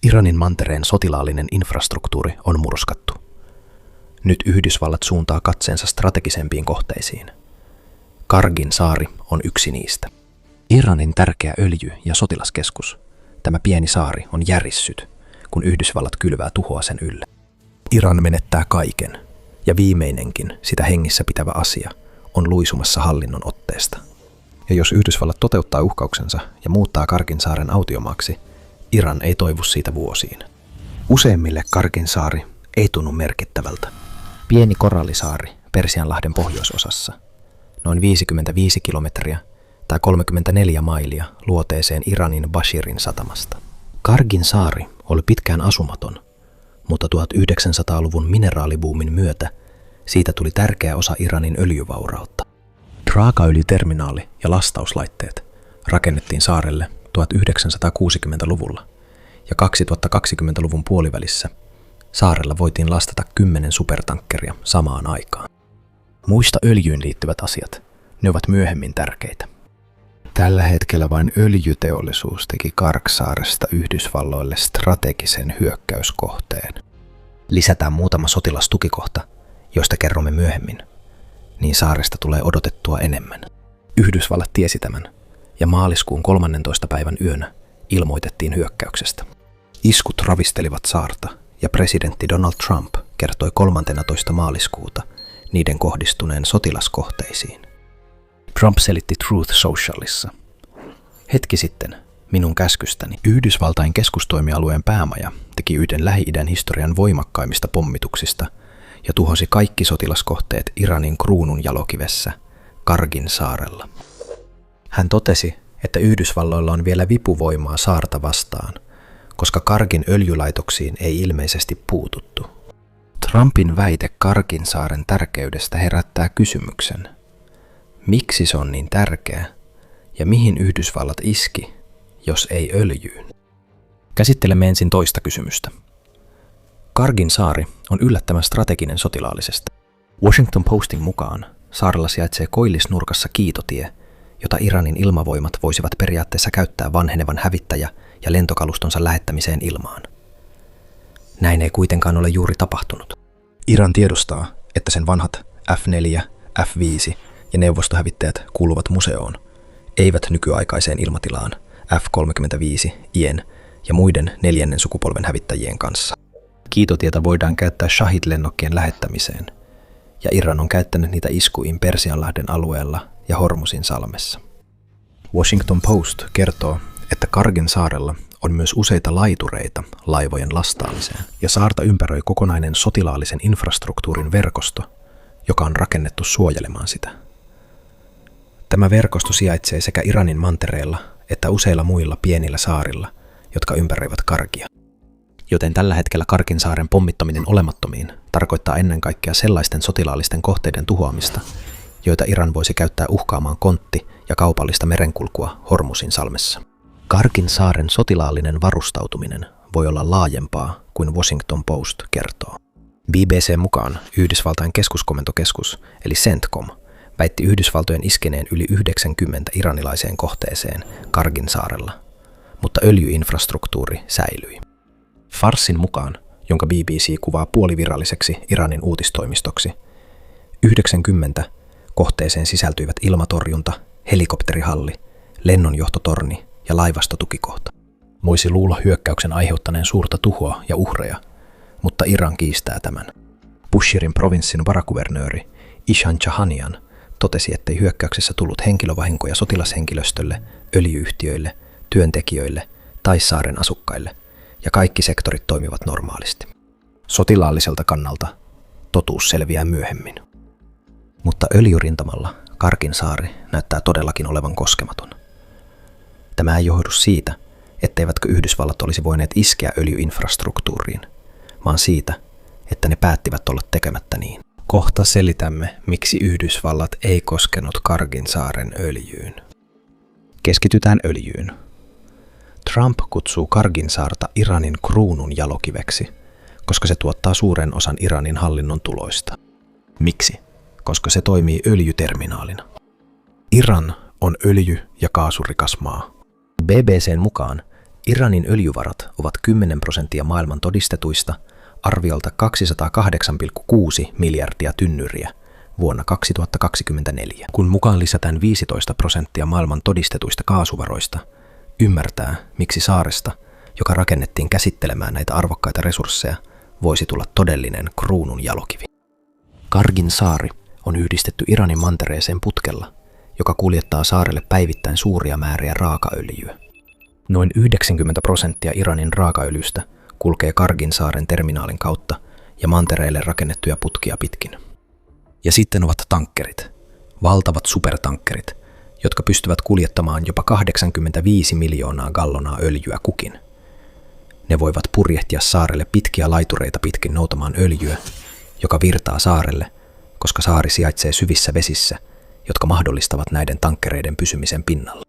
Iranin mantereen sotilaallinen infrastruktuuri on murskattu. Nyt Yhdysvallat suuntaa katseensa strategisempiin kohteisiin. Kargin saari on yksi niistä. Iranin tärkeä öljy- ja sotilaskeskus, tämä pieni saari, on järissyt, kun Yhdysvallat kylvää tuhoa sen ylle. Iran menettää kaiken, ja viimeinenkin sitä hengissä pitävä asia on luisumassa hallinnon otteesta. Ja jos Yhdysvallat toteuttaa uhkauksensa ja muuttaa Kargin saaren autiomaaksi, Iran ei toivu siitä vuosiin. Useimmille Kargin saari ei tunnu merkittävältä. Pieni korallisaari Persianlahden pohjoisosassa, noin 55 kilometriä tai 34 mailia luoteeseen Iranin Bashirin satamasta. Kargin saari oli pitkään asumaton, mutta 1900-luvun mineraalibuumin myötä siitä tuli tärkeä osa Iranin öljyvaurautta. Raakaöljyterminaali ja lastauslaitteet rakennettiin saarelle 1960-luvulla ja 2020-luvun puolivälissä saarella voitiin lastata 10 supertankkeria samaan aikaan. Muista öljyyn liittyvät asiat, ne ovat myöhemmin tärkeitä. Tällä hetkellä vain öljyteollisuus teki Kargsaaresta Yhdysvalloille strategisen hyökkäyskohteen. Lisätään muutama sotilastukikohta, joista kerromme myöhemmin, niin saaresta tulee odotettua enemmän. Yhdysvallat tiesi tämän, ja maaliskuun 13. päivän yönä ilmoitettiin hyökkäyksestä. Iskut ravistelivat saarta, ja presidentti Donald Trump kertoi 13. maaliskuuta niiden kohdistuneen sotilaskohteisiin. Trump selitti Truth Socialissa. Hetki sitten, minun käskystäni, Yhdysvaltain keskustoimialueen päämaja teki yhden Lähi-idän historian voimakkaimmista pommituksista ja tuhosi kaikki sotilaskohteet Iranin kruunun jalokivessä, Kargin saarella. Hän totesi, että Yhdysvalloilla on vielä vipuvoimaa saarta vastaan, koska Kargin öljylaitoksiin ei ilmeisesti puututtu. Trumpin väite Kargin saaren tärkeydestä herättää kysymyksen. Miksi se on niin tärkeä ja mihin Yhdysvallat iski, jos ei öljyyn? Käsittelemme ensin toista kysymystä. Kargin saari on yllättävän strateginen sotilaallisesti. Washington Postin mukaan saarella sijaitsee koillisnurkassa kiitotie, jota Iranin ilmavoimat voisivat periaatteessa käyttää vanhenevan hävittäjä- ja lentokalustonsa lähettämiseen ilmaan. Näin ei kuitenkaan ole juuri tapahtunut. Iran tiedostaa, että sen vanhat F-4, F-5 ja neuvostohävittäjät kuuluvat museoon, eivät nykyaikaiseen ilmatilaan F-35, IEN ja muiden 4. sukupolven hävittäjien kanssa. Kiitotietä voidaan käyttää Shahid-lennokkien lähettämiseen, ja Iran on käyttänyt niitä iskuihin Persianlahden alueella ja Hormuzin salmessa. Washington Post kertoo, että Kargin saarella on myös useita laitureita laivojen lastaamiseen, ja saarta ympäröi kokonainen sotilaallisen infrastruktuurin verkosto, joka on rakennettu suojelemaan sitä. Tämä verkosto sijaitsee sekä Iranin mantereella että useilla muilla pienillä saarilla, jotka ympäröivät Kargia. Joten tällä hetkellä Kargin saaren pommittaminen olemattomiin tarkoittaa ennen kaikkea sellaisten sotilaallisten kohteiden tuhoamista, joita Iran voisi käyttää uhkaamaan kontti- ja kaupallista merenkulkua Hormuzin salmessa. Kargin saaren sotilaallinen varustautuminen voi olla laajempaa kuin Washington Post kertoo. BBC mukaan Yhdysvaltain keskuskomentokeskus eli CENTCOM väitti Yhdysvaltojen iskeneen yli 90 iranilaiseen kohteeseen Kargin saarella, mutta öljyinfrastruktuuri säilyi. Farsin mukaan, jonka BBC kuvaa puoliviralliseksi Iranin uutistoimistoksi, 90 kohteeseen sisältyivät ilmatorjunta, helikopterihalli, lennonjohtotorni ja laivastotukikohta. Voisi luulla hyökkäyksen aiheuttaneen suurta tuhoa ja uhreja, mutta Iran kiistää tämän. Busheerin provinssin varakuvernööri Ishan Chahanian totesi, ettei hyökkäyksessä tullut henkilövahinkoja sotilashenkilöstölle, öljyyhtiöille, työntekijöille tai saaren asukkaille, ja kaikki sektorit toimivat normaalisti. Sotilaalliselta kannalta totuus selviää myöhemmin. Mutta öljyrintamalla Kargin saari näyttää todellakin olevan koskematon. Tämä ei johdu siitä, etteivätkö Yhdysvallat olisi voineet iskeä öljyinfrastruktuuriin, vaan siitä, että ne päättivät olla tekemättä niin. Kohta selitämme, miksi Yhdysvallat ei koskenut Kargin saaren öljyyn. Keskitytään öljyyn. Trump kutsuu Kargin saarta Iranin kruunun jalokiveksi, koska se tuottaa suuren osan Iranin hallinnon tuloista. Miksi? Koska se toimii öljyterminaalina. Iran on öljy- ja kaasurikas maa. BBCn mukaan Iranin öljyvarat ovat 10% maailman todistetuista, arviolta 208,6 miljardia tynnyriä vuonna 2024. Kun mukaan lisätään 15% maailman todistetuista kaasuvaroista, ymmärtää, miksi saaresta, joka rakennettiin käsittelemään näitä arvokkaita resursseja, voisi tulla todellinen kruunun jalokivi. Kargin saari on yhdistetty Iranin mantereeseen putkella, joka kuljettaa saarelle päivittäin suuria määriä raakaöljyä. Noin 90% Iranin raakaöljystä kulkee Kargin saaren terminaalin kautta ja mantereelle rakennettuja putkia pitkin. Ja sitten ovat tankkerit, valtavat supertankkerit, jotka pystyvät kuljettamaan jopa 85 miljoonaa gallonaa öljyä kukin. Ne voivat purjehtia saarelle pitkiä laitureita pitkin noutamaan öljyä, joka virtaa saarelle, koska saari sijaitsee syvissä vesissä, jotka mahdollistavat näiden tankkereiden pysymisen pinnalla.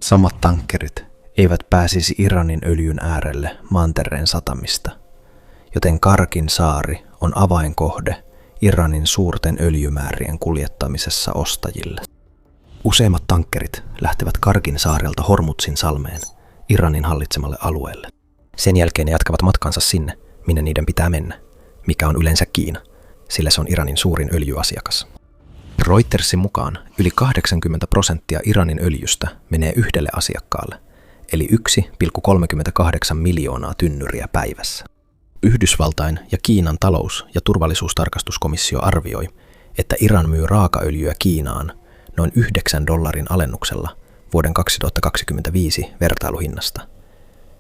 Samat tankkerit eivät pääsisi Iranin öljyn äärelle mantereen satamista, joten Kargin saari on avainkohde Iranin suurten öljymäärien kuljettamisessa ostajille. Useimmat tankkerit lähtevät Kargin saarelta Hormuzin salmeen, Iranin hallitsemalle alueelle. Sen jälkeen ne jatkavat matkansa sinne, minne niiden pitää mennä, mikä on yleensä Kiina, sillä se on Iranin suurin öljyasiakas. Reutersin mukaan yli 80% Iranin öljystä menee yhdelle asiakkaalle, eli 1,38 miljoonaa tynnyriä päivässä. Yhdysvaltain ja Kiinan talous- ja turvallisuustarkastuskomissio arvioi, että Iran myy raakaöljyä Kiinaan noin $9 alennuksella vuoden 2025 vertailuhinnasta,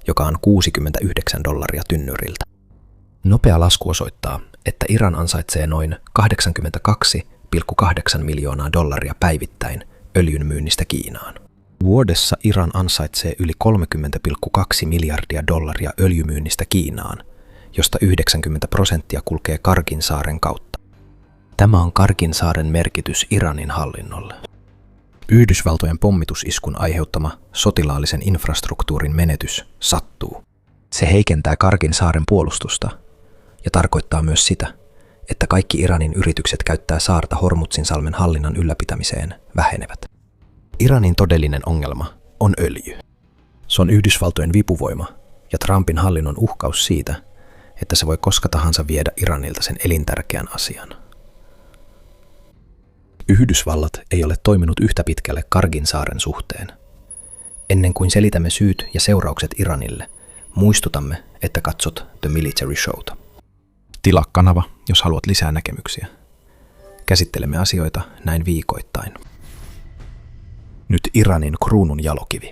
joka on $69 tynnyriltä. Nopea lasku osoittaa, että Iran ansaitsee noin $82,8 miljoonaa päivittäin öljyn myynnistä Kiinaan. Vuodessa Iran ansaitsee yli $30,2 miljardia öljymyynnistä Kiinaan, josta 90% kulkee Kargin saaren kautta. Tämä on Kargin saaren merkitys Iranin hallinnolle. Yhdysvaltojen pommitusiskun aiheuttama sotilaallisen infrastruktuurin menetys sattuu. Se heikentää Kargin saaren puolustusta ja tarkoittaa myös sitä, että kaikki Iranin yritykset käyttää saarta Hormuzin salmen hallinnan ylläpitämiseen vähenevät. Iranin todellinen ongelma on öljy. Se on Yhdysvaltojen vipuvoima ja Trumpin hallinnon uhkaus siitä, että se voi koska tahansa viedä Iranilta sen elintärkeän asian. Yhdysvallat ei ole toiminut yhtä pitkälle Kargin saaren suhteen. Ennen kuin selitämme syyt ja seuraukset Iranille, muistutamme, että katsot The Military Showta. Tilaa kanava, jos haluat lisää näkemyksiä. Käsittelemme asioita näin viikoittain. Nyt Iranin kruunun jalokivi.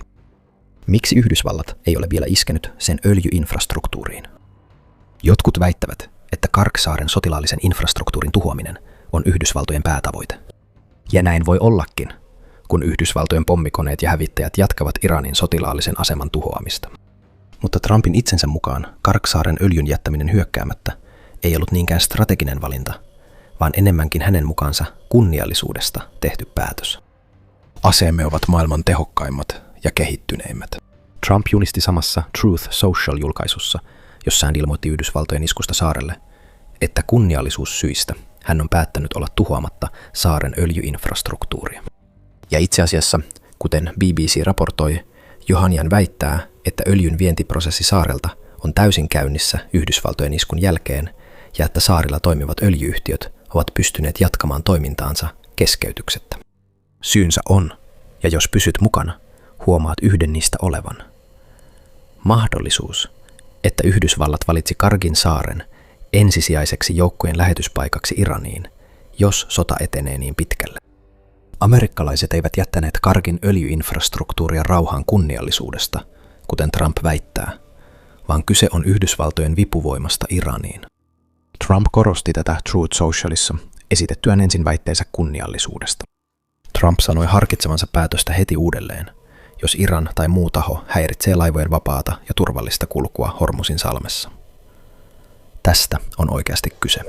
Miksi Yhdysvallat ei ole vielä iskenyt sen öljyinfrastruktuuriin? Jotkut väittävät, että Karg-saaren sotilaallisen infrastruktuurin tuhoaminen on Yhdysvaltojen päätavoite. Ja näin voi ollakin, kun Yhdysvaltojen pommikoneet ja hävittäjät jatkavat Iranin sotilaallisen aseman tuhoamista. Mutta Trumpin itsensä mukaan Karg-saaren öljyn jättäminen hyökkäämättä ei ollut niinkään strateginen valinta, vaan enemmänkin hänen mukaansa kunniallisuudesta tehty päätös. Aseemme ovat maailman tehokkaimmat ja kehittyneimmät. Trump julisti samassa Truth Social-julkaisussa, jossa hän ilmoitti Yhdysvaltojen iskusta saarelle, että kunniallisuussyistä hän on päättänyt olla tuhoamatta saaren öljyinfrastruktuuria. Ja itse asiassa, kuten BBC raportoi, Johanjan väittää, että öljyn vientiprosessi saarelta on täysin käynnissä Yhdysvaltojen iskun jälkeen ja että saarilla toimivat öljyyhtiöt ovat pystyneet jatkamaan toimintaansa keskeytyksettä. Syynsä on, ja jos pysyt mukana, huomaat yhden niistä olevan. Mahdollisuus, että Yhdysvallat valitsi Kargin saaren ensisijaiseksi joukkojen lähetyspaikaksi Iraniin, jos sota etenee niin pitkälle. Amerikkalaiset eivät jättäneet Kargin öljyinfrastruktuuria rauhaan kunniallisuudesta, kuten Trump väittää, vaan kyse on Yhdysvaltojen vipuvoimasta Iraniin. Trump korosti tätä Truth Socialissa esitettyään ensin väitteensä kunniallisuudesta. Trump sanoi harkitsevansa päätöstä heti uudelleen, jos Iran tai muu taho häiritsee laivojen vapaata ja turvallista kulkua Hormuzin salmessa. Tästä on oikeasti kyse.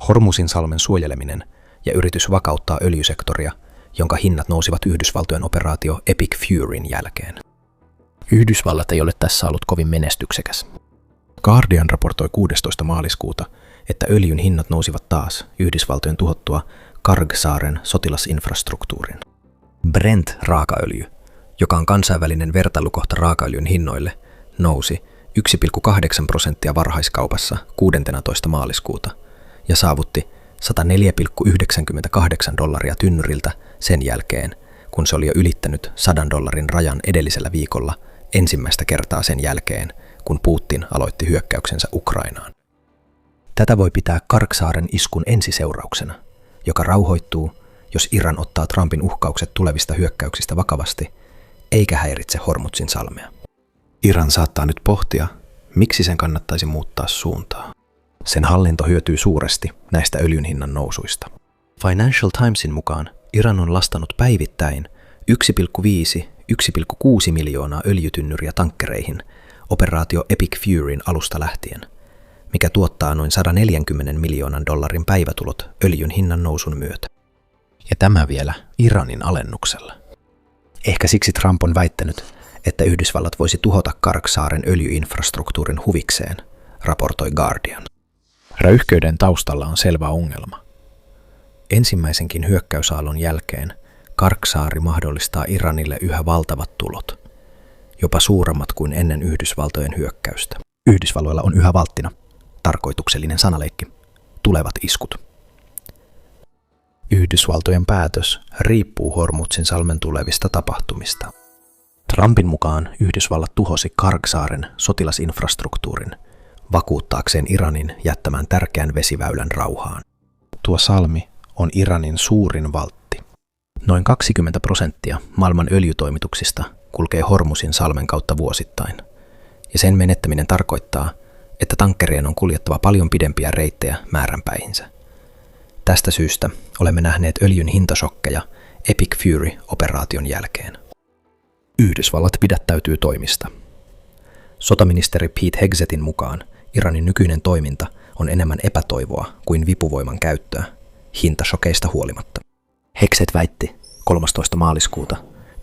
Hormuzin salmen suojeleminen ja yritys vakauttaa öljysektoria, jonka hinnat nousivat Yhdysvaltojen operaatio Epic Furyn jälkeen. Yhdysvallat ei ole tässä ollut kovin menestyksekäs. Guardian raportoi 16. maaliskuuta, että öljyn hinnat nousivat taas Yhdysvaltojen tuhottua Karg-saaren sotilasinfrastruktuurin. Brent-raakaöljy, joka on kansainvälinen vertailukohta raakaöljyn hinnoille, nousi 1,8% varhaiskaupassa 16. maaliskuuta ja saavutti $104,98 tynnyriltä sen jälkeen, kun se oli jo ylittänyt $100 rajan edellisellä viikolla ensimmäistä kertaa sen jälkeen, kun Putin aloitti hyökkäyksensä Ukrainaan. Tätä voi pitää Kargsaaren iskun ensiseurauksena, joka rauhoittuu, jos Iran ottaa Trumpin uhkaukset tulevista hyökkäyksistä vakavasti, eikä häiritse Hormuzin salmea. Iran saattaa nyt pohtia, miksi sen kannattaisi muuttaa suuntaa. Sen hallinto hyötyy suuresti näistä öljyn hinnan nousuista. Financial Timesin mukaan Iran on lastannut päivittäin 1,5–1,6 miljoonaa öljytynnyriä tankkereihin operaatio Epic Furyn alusta lähtien, mikä tuottaa noin $140 miljoonan päivätulot öljyn hinnan nousun myötä. Ja tämä vielä Iranin alennuksella. Ehkä siksi Trump on väittänyt, että Yhdysvallat voisi tuhota Kargsaaren öljyinfrastruktuurin huvikseen, raportoi Guardian. Räyhköyden taustalla on selvä ongelma. Ensimmäisenkin hyökkäysaallon jälkeen Kargsaari mahdollistaa Iranille yhä valtavat tulot, jopa suuremmat kuin ennen Yhdysvaltojen hyökkäystä. Yhdysvalloilla on yhä valttina, tarkoituksellinen sanaleikki, tulevat iskut. Yhdysvaltojen päätös riippuu Hormuzin salmen tulevista tapahtumista. Trumpin mukaan Yhdysvallat tuhosi Kargsaaren sotilasinfrastruktuurin vakuuttaakseen Iranin jättämään tärkeän vesiväylän rauhaan. Tuo salmi on Iranin suurin valtti. Noin 20% maailman öljytoimituksista kulkee Hormuzin salmen kautta vuosittain, ja sen menettäminen tarkoittaa, että tankkerien on kuljettava paljon pidempiä reittejä määränpäihinsä. Tästä syystä olemme nähneet öljyn hintasokkeja Epic Fury-operaation jälkeen. Yhdysvallat pidättäytyy toimista. Sotaministeri Pete Hegsethtin mukaan Iranin nykyinen toiminta on enemmän epätoivoa kuin vipuvoiman käyttöä, hintashokeista huolimatta. Hegseth väitti 13. maaliskuuta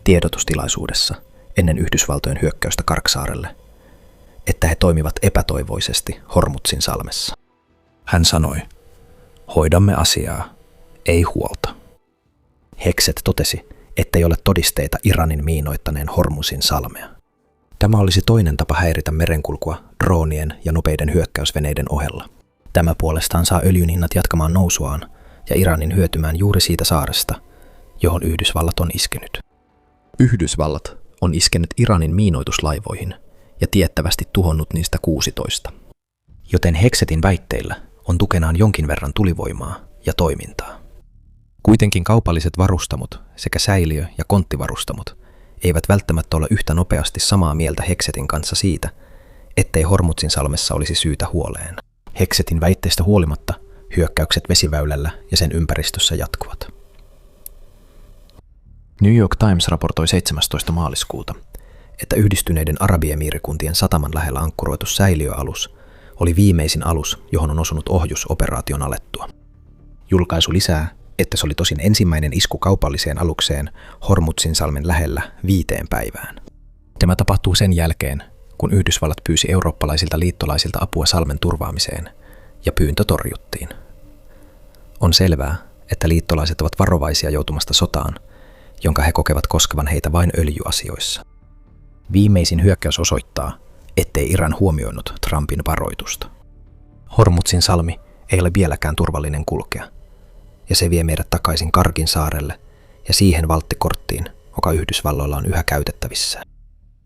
tiedotustilaisuudessa ennen Yhdysvaltojen hyökkäystä Kargsaarelle, että he toimivat epätoivoisesti Hormuzin salmessa. Hän sanoi, hoidamme asiaa, ei huolta. Hegseth totesi, ettei ole todisteita Iranin miinoittaneen Hormuzin salmea. Tämä olisi toinen tapa häiritä merenkulkua droonien ja nopeiden hyökkäysveneiden ohella. Tämä puolestaan saa öljyn hinnat jatkamaan nousuaan ja Iranin hyötymään juuri siitä saaresta, johon Yhdysvallat on iskenyt. Yhdysvallat on iskenyt Iranin miinoituslaivoihin ja tiettävästi tuhonnut niistä 16. Joten Hegsethin väitteillä on tukenaan jonkin verran tulivoimaa ja toimintaa. Kuitenkin kaupalliset varustamot sekä säiliö- ja konttivarustamot eivät välttämättä ole yhtä nopeasti samaa mieltä Hegsethin kanssa siitä, ettei Hormuzin salmessa olisi syytä huoleen. Hegsethin väitteistä huolimatta hyökkäykset vesiväylällä ja sen ympäristössä jatkuvat. New York Times raportoi 17. maaliskuuta, että Yhdistyneiden Arabiemiirikuntien sataman lähellä ankkuroitu säiliöalus oli viimeisin alus, johon on osunut ohjus operaation alettua. Julkaisu lisää, että se oli tosin ensimmäinen isku kaupalliseen alukseen Hormuzin salmen lähellä 5 päivään. Tämä tapahtuu sen jälkeen, kun Yhdysvallat pyysi eurooppalaisilta liittolaisilta apua salmen turvaamiseen, ja pyyntö torjuttiin. On selvää, että liittolaiset ovat varovaisia joutumasta sotaan, jonka he kokevat koskevan heitä vain öljyasioissa. Viimeisin hyökkäys osoittaa, ettei Iran huomioinut Trumpin varoitusta. Hormuzin salmi ei ole vieläkään turvallinen kulkea, ja se vie meidät takaisin Kargin saarelle ja siihen valttikorttiin, joka Yhdysvalloilla on yhä käytettävissä.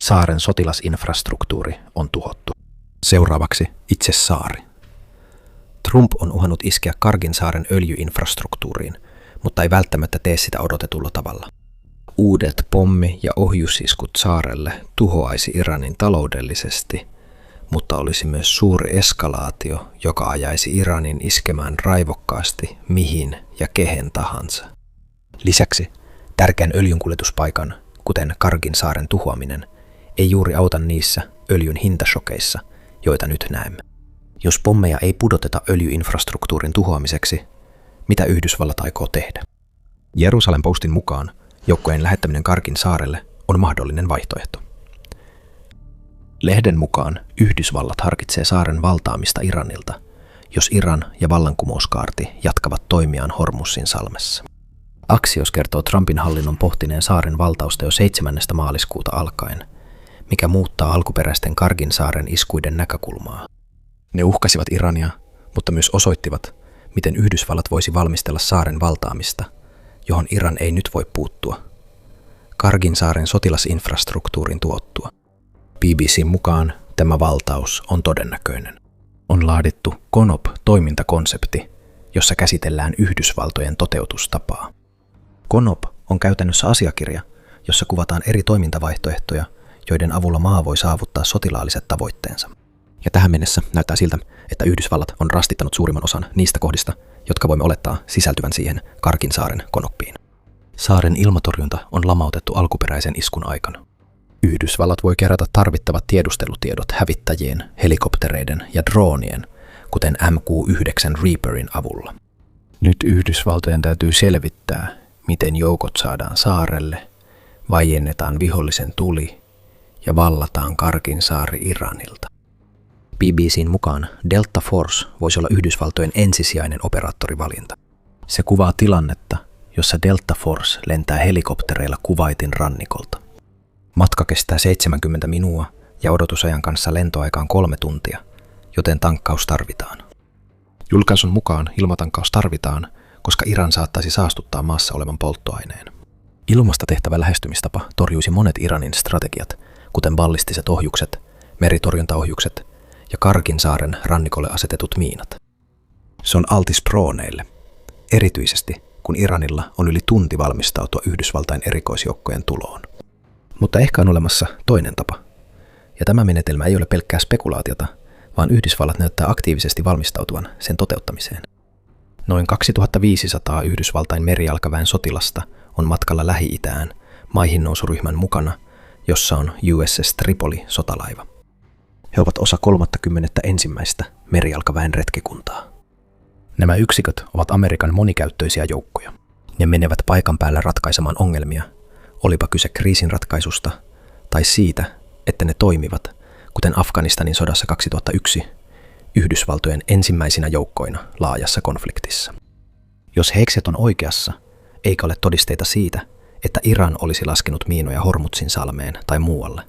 Saaren sotilasinfrastruktuuri on tuhottu. Seuraavaksi itse saari. Trump on uhannut iskeä Kargin saaren öljyinfrastruktuuriin, mutta ei välttämättä tee sitä odotetulla tavalla. Uudet pommi- ja ohjusiskut saarelle tuhoaisi Iranin taloudellisesti, mutta olisi myös suuri eskalaatio, joka ajaisi Iranin iskemään raivokkaasti mihin ja kehen tahansa. Lisäksi tärkeän öljynkuljetuspaikan, kuten Kargin saaren tuhoaminen, ei juuri auta niissä öljyn hintashokeissa, joita nyt näemme. Jos pommeja ei pudoteta öljyinfrastruktuurin tuhoamiseksi, mitä Yhdysvallat aikoo tehdä? Jerusalem Postin mukaan joukkojen lähettäminen Kargin saarelle on mahdollinen vaihtoehto. Lehden mukaan Yhdysvallat harkitsee saaren valtaamista Iranilta, jos Iran ja vallankumouskaarti jatkavat toimiaan Hormuzin salmessa. Axios kertoo Trumpin hallinnon pohtineen saaren valtausta jo 7. maaliskuuta alkaen, mikä muuttaa alkuperäisten Kargin saaren iskuiden näkökulmaa. Ne uhkasivat Irania, mutta myös osoittivat, miten Yhdysvallat voisi valmistella saaren valtaamista, johon Iran ei nyt voi puuttua. Kargin saaren sotilasinfrastruktuurin tuottua. BBC:n mukaan tämä valtaus on todennäköinen. On laadittu CONOP-toimintakonsepti, jossa käsitellään Yhdysvaltojen toteutustapaa. CONOP on käytännössä asiakirja, jossa kuvataan eri toimintavaihtoehtoja, joiden avulla maa voi saavuttaa sotilaalliset tavoitteensa. Ja tähän mennessä näyttää siltä, että Yhdysvallat on rastittanut suurimman osan niistä kohdista, jotka voimme olettaa sisältyvän siihen Kargin saaren CONOPiin. Saaren ilmatorjunta on lamautettu alkuperäisen iskun aikana. Yhdysvallat voi kerätä tarvittavat tiedustelutiedot hävittäjien, helikoptereiden ja droonien, kuten MQ-9 Reaperin avulla. Nyt Yhdysvaltojen täytyy selvittää, miten joukot saadaan saarelle, vaiennetaan vihollisen tuli ja vallataan Kargin saari Iranilta. BBC:n mukaan Delta Force voisi olla Yhdysvaltojen ensisijainen operaattorivalinta. Se kuvaa tilannetta, jossa Delta Force lentää helikoptereilla Kuwaitin rannikolta. Matka kestää 70 minuuttia ja odotusajan kanssa lentoaika on 3 tuntia, joten tankkaus tarvitaan. Julkaisun mukaan ilmatankkaus tarvitaan, koska Iran saattaisi saastuttaa maassa olevan polttoaineen. Ilmasta tehtävä lähestymistapa torjuisi monet Iranin strategiat, kuten ballistiset ohjukset, meritorjuntaohjukset ja Kargin saaren rannikolle asetetut miinat. Se on altis drooneille, erityisesti kun Iranilla on yli tunti valmistautua Yhdysvaltain erikoisjoukkojen tuloon. Mutta ehkä on olemassa toinen tapa. Ja tämä menetelmä ei ole pelkkää spekulaatiota, vaan Yhdysvallat näyttää aktiivisesti valmistautuvan sen toteuttamiseen. Noin 2500 Yhdysvaltain merijalkaväen sotilasta on matkalla Lähi-Itään maihinnousuryhmän mukana, jossa on USS Tripoli sotalaiva. He ovat osa 31. merijalkaväen retkikuntaa. Nämä yksiköt ovat Amerikan monikäyttöisiä joukkoja. Ne menevät paikan päällä ratkaisemaan ongelmia, olipa kyse kriisinratkaisusta tai siitä, että ne toimivat, kuten Afganistanin sodassa 2001, Yhdysvaltojen ensimmäisinä joukkoina laajassa konfliktissa. Jos Hegseth on oikeassa, eikä ole todisteita siitä, että Iran olisi laskenut miinoja Hormuzin salmeen tai muualle,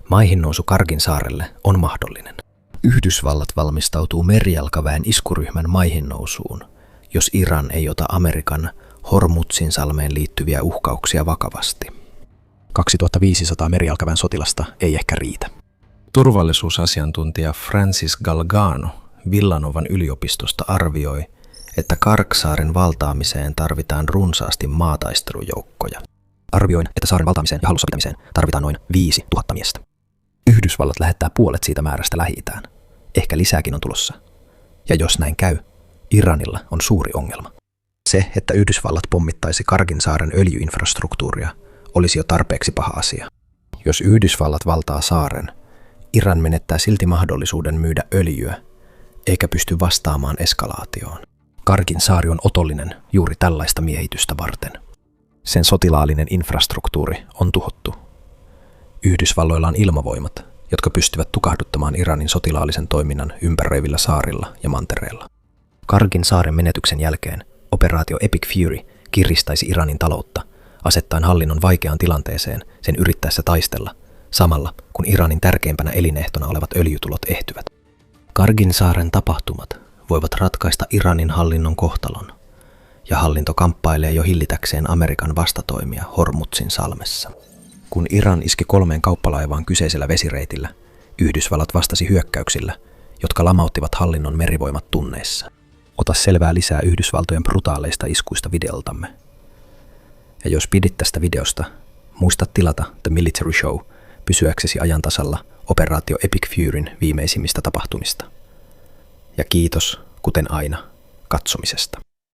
maihinnousu Kargin saarelle on mahdollinen. Yhdysvallat valmistautuu merijalkaväen iskuryhmän maihinnousuun, jos Iran ei ota Amerikan Hormuzin salmeen liittyviä uhkauksia vakavasti. 2500 merijalkaväen sotilasta ei ehkä riitä. Turvallisuusasiantuntija Francis Galgano Villanovan yliopistosta arvioi, että Kargsaaren valtaamiseen tarvitaan runsaasti maataistelujoukkoja. Arvioin, että saaren valtaamiseen ja hallussapitämiseen tarvitaan noin 5000 miestä. Yhdysvallat lähettää puolet siitä määrästä Lähi-Itään. Ehkä lisääkin on tulossa. Ja jos näin käy, Iranilla on suuri ongelma. Se, että Yhdysvallat pommittaisi Kargin saaren öljyinfrastruktuuria, olisi jo tarpeeksi paha asia. Jos Yhdysvallat valtaa saaren, Iran menettää silti mahdollisuuden myydä öljyä, eikä pysty vastaamaan eskalaatioon. Kargin saari on otollinen juuri tällaista miehitystä varten. Sen sotilaallinen infrastruktuuri on tuhottu. Yhdysvalloilla on ilmavoimat, jotka pystyvät tukahduttamaan Iranin sotilaallisen toiminnan ympäröivillä saarilla ja mantereilla. Kargin saaren menetyksen jälkeen operaatio Epic Fury kiristäisi Iranin taloutta, asettaen hallinnon vaikeaan tilanteeseen sen yrittäessä taistella, samalla kun Iranin tärkeimpänä elinehtona olevat öljytulot ehtyvät. Kargin saaren tapahtumat voivat ratkaista Iranin hallinnon kohtalon, ja hallinto kamppailee jo hillitäkseen Amerikan vastatoimia Hormuzin salmessa. Kun Iran iski 3 kauppalaivaan kyseisellä vesireitillä, Yhdysvallat vastasi hyökkäyksillä, jotka lamauttivat hallinnon merivoimat tunneissa. Ota selvää lisää Yhdysvaltojen brutaaleista iskuista videoltamme. Ja jos pidit tästä videosta, muista tilata The Military Show pysyäksesi ajan tasalla operaatio Epic Furyn viimeisimmistä tapahtumista. Ja kiitos, kuten aina, katsomisesta.